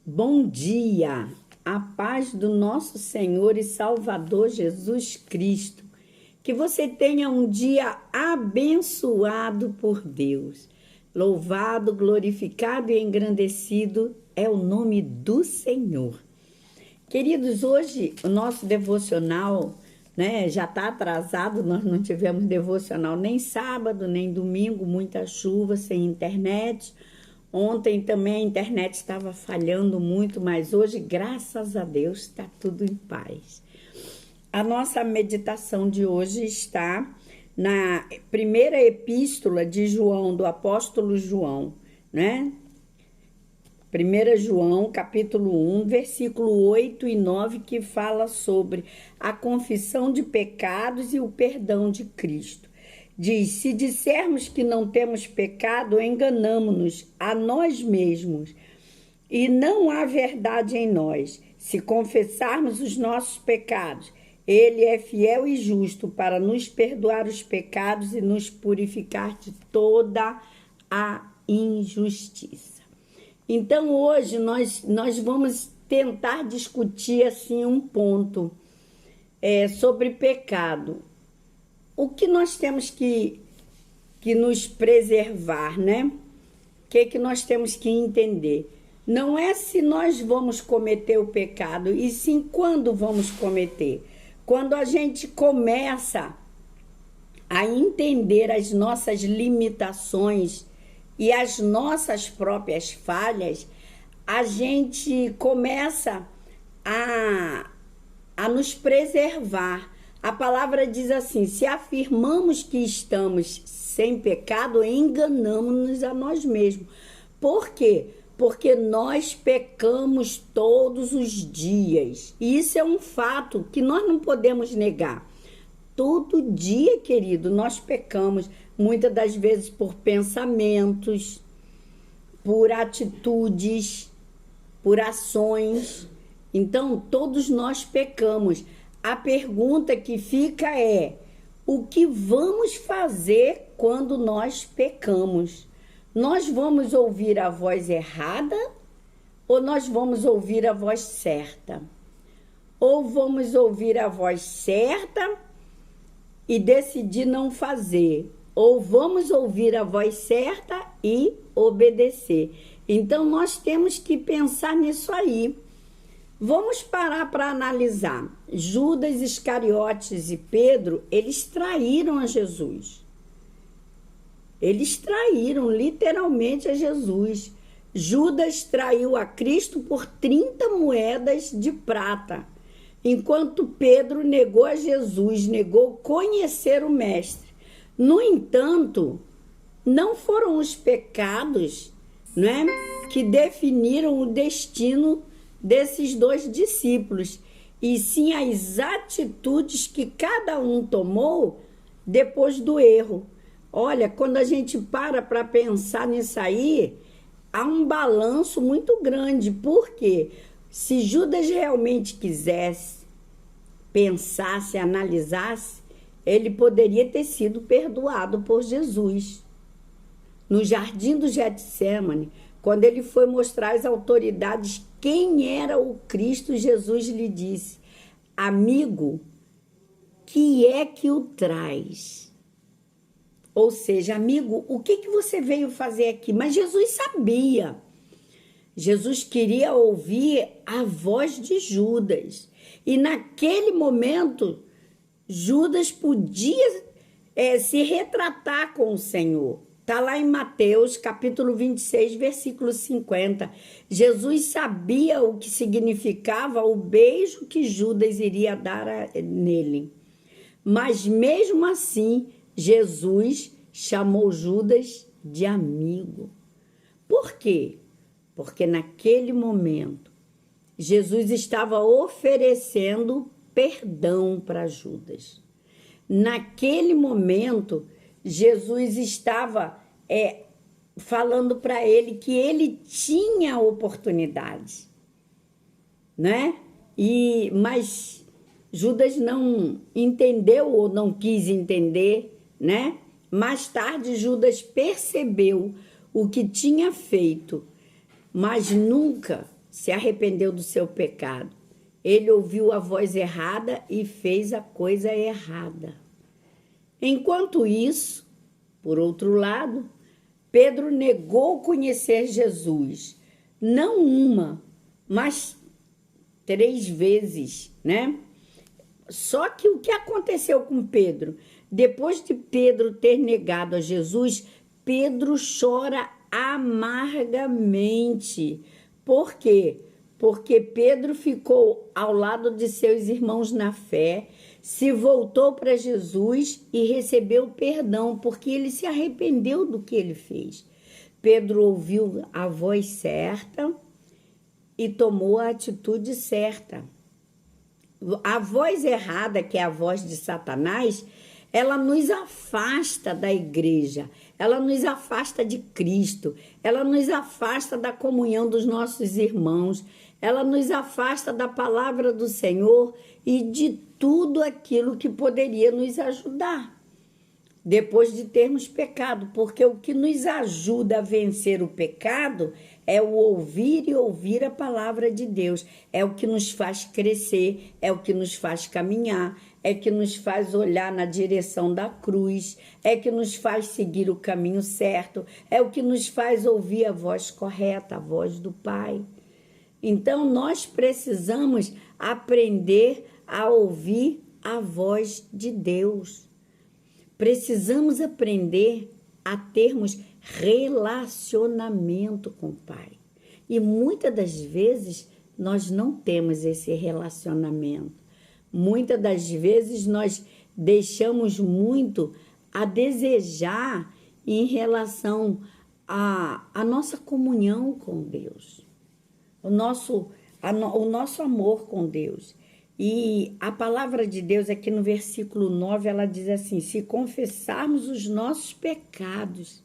Bom dia, a paz do nosso Senhor e Salvador Jesus Cristo. Que você tenha um dia abençoado por Deus. Louvado, glorificado e engrandecido é o nome do Senhor. Queridos, hoje o nosso devocional, já está atrasado, nós não tivemos devocional nem sábado, nem domingo, muita chuva, sem internet. Ontem também a internet estava falhando muito, mas hoje, graças a Deus, está tudo em paz. A nossa meditação de hoje está na primeira epístola de João, do apóstolo João, né? 1 João, capítulo 1, versículo 8 e 9, que fala sobre a confissão de pecados e o perdão de Cristo. Diz: se dissermos que não temos pecado, enganamo-nos a nós mesmos e não há verdade em nós. Se confessarmos os nossos pecados, Ele é fiel e justo para nos perdoar os pecados e nos purificar de toda a injustiça. Então, hoje nós vamos tentar discutir assim um ponto sobre pecado. O que nós temos que nos preservar, né? O que nós temos que entender? Não é se nós vamos cometer o pecado, e sim quando vamos cometer. Quando a gente começa a entender as nossas limitações e as nossas próprias falhas, a gente começa a nos preservar. A palavra diz assim: se afirmamos que estamos sem pecado, enganamos-nos a nós mesmos. Por quê? Porque nós pecamos todos os dias. E isso é um fato que nós não podemos negar. Todo dia, querido, nós pecamos. Muitas das vezes por pensamentos, por atitudes, por ações. Então, todos nós pecamos. A pergunta que fica é: o que vamos fazer quando nós pecamos? Nós vamos ouvir a voz errada ou nós vamos ouvir a voz certa? Ou vamos ouvir a voz certa e decidir não fazer? Ou vamos ouvir a voz certa e obedecer? Então, nós temos que pensar nisso aí. Vamos parar para analisar. Judas Iscariotes e Pedro, eles traíram a Jesus. Eles traíram literalmente a Jesus. Judas traiu a Cristo por 30 moedas de prata, enquanto Pedro negou a Jesus, negou conhecer o Mestre. No entanto, não foram os pecados, que definiram o destino desses dois discípulos, e sim as atitudes que cada um tomou depois do erro. Olha, quando a gente para pensar nisso aí, há um balanço muito grande, porque se Judas realmente quisesse, pensasse, analisasse, ele poderia ter sido perdoado por Jesus. No jardim do Getsêmani, quando ele foi mostrar às autoridades quem era o Cristo, Jesus lhe disse: amigo, que é que o traz? Ou seja, amigo, o que você veio fazer aqui? Mas Jesus sabia. Jesus queria ouvir a voz de Judas. E naquele momento, Judas podia se retratar com o Senhor. Está lá em Mateus, capítulo 26, versículo 50. Jesus sabia o que significava o beijo que Judas iria dar nele. Mas mesmo assim, Jesus chamou Judas de amigo. Por quê? Porque naquele momento, Jesus estava oferecendo perdão para Judas. Naquele momento, Jesus estava falando para ele que ele tinha oportunidade, mas Judas não entendeu ou não quis entender, Mais tarde, Judas percebeu o que tinha feito, mas nunca se arrependeu do seu pecado. Ele ouviu a voz errada e fez a coisa errada. Enquanto isso, por outro lado, Pedro negou conhecer Jesus. Não uma, mas 3 vezes, né? Só que o que aconteceu com Pedro? Depois de Pedro ter negado a Jesus, Pedro chora amargamente. Por quê? Porque Pedro ficou ao lado de seus irmãos na fé, se voltou para Jesus e recebeu perdão, porque ele se arrependeu do que ele fez. Pedro ouviu a voz certa e tomou a atitude certa. A voz errada, que é a voz de Satanás, ela nos afasta da igreja, ela nos afasta de Cristo, ela nos afasta da comunhão dos nossos irmãos, ela nos afasta da palavra do Senhor e de tudo aquilo que poderia nos ajudar depois de termos pecado, porque o que nos ajuda a vencer o pecado é o ouvir e ouvir a palavra de Deus, é o que nos faz crescer, é o que nos faz caminhar, é que nos faz olhar na direção da cruz, é que nos faz seguir o caminho certo, é o que nos faz ouvir a voz correta, a voz do Pai. Então, nós precisamos aprender a ouvir a voz de Deus. Precisamos aprender a termos relacionamento com o Pai. E muitas das vezes nós não temos esse relacionamento. Muitas das vezes nós deixamos muito a desejar em relação à nossa comunhão com Deus, o nosso amor com Deus. E a palavra de Deus aqui no versículo 9, ela diz assim: se confessarmos os nossos pecados.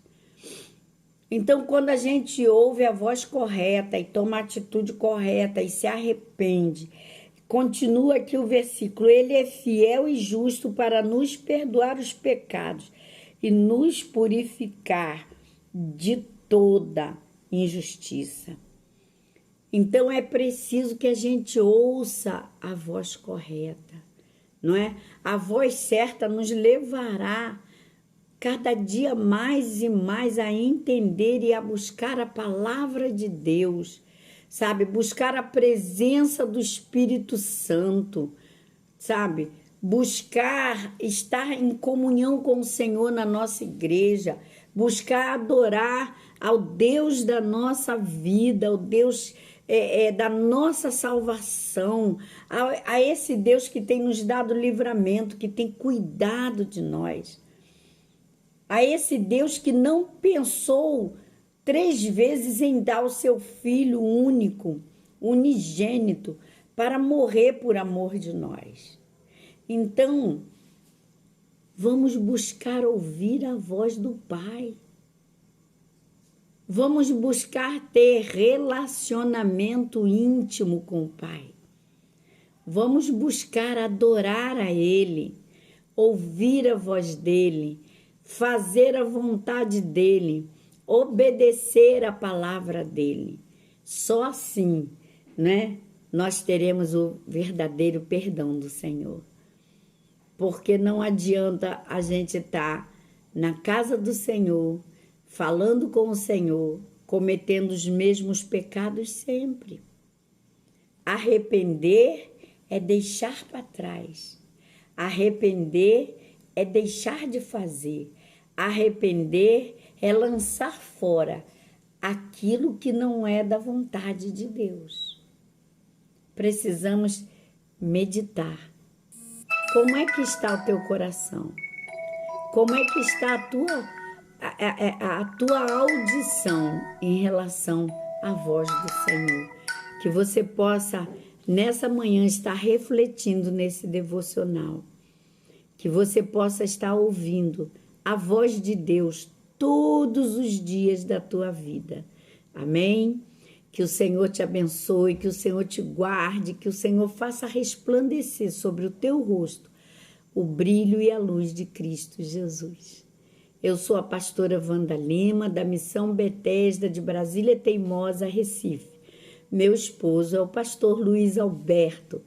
Então, quando a gente ouve a voz correta e toma a atitude correta e se arrepende, continua aqui o versículo: ele é fiel e justo para nos perdoar os pecados e nos purificar de toda injustiça. Então, é preciso que a gente ouça a voz correta, não é? A voz certa nos levará cada dia mais e mais a entender e a buscar a palavra de Deus, sabe? Buscar a presença do Espírito Santo, sabe? Buscar estar em comunhão com o Senhor na nossa igreja, buscar adorar ao Deus da nossa vida, ao Deus da nossa salvação, a esse Deus que tem nos dado livramento, que tem cuidado de nós, a esse Deus que não pensou 3 vezes em dar o seu Filho único, unigênito, para morrer por amor de nós. Então, vamos buscar ouvir a voz do Pai. Vamos buscar ter relacionamento íntimo com o Pai. Vamos buscar adorar a Ele, ouvir a voz dEle, fazer a vontade dEle, obedecer a palavra dEle. Só assim, né, nós teremos o verdadeiro perdão do Senhor. Porque não adianta a gente estar na casa do Senhor, falando com o Senhor, cometendo os mesmos pecados sempre. Arrepender é deixar para trás. Arrepender é deixar de fazer. Arrepender é lançar fora aquilo que não é da vontade de Deus. Precisamos meditar. Como é que está o teu coração? Como é que está a tua audição em relação à voz do Senhor? Que você possa, nessa manhã, estar refletindo nesse devocional. Que você possa estar ouvindo a voz de Deus todos os dias da tua vida. Amém? Que o Senhor te abençoe, que o Senhor te guarde, que o Senhor faça resplandecer sobre o teu rosto o brilho e a luz de Cristo Jesus. Eu sou a pastora Wanda Lima, da Missão Betesda de Brasília Teimosa, Recife. Meu esposo é o pastor Luiz Alberto.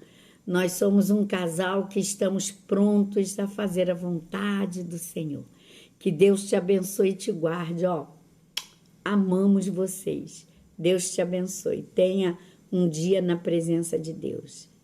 Nós somos um casal que estamos prontos a fazer a vontade do Senhor. Que Deus te abençoe e te guarde, ó. Amamos vocês. Deus te abençoe. Tenha um dia na presença de Deus.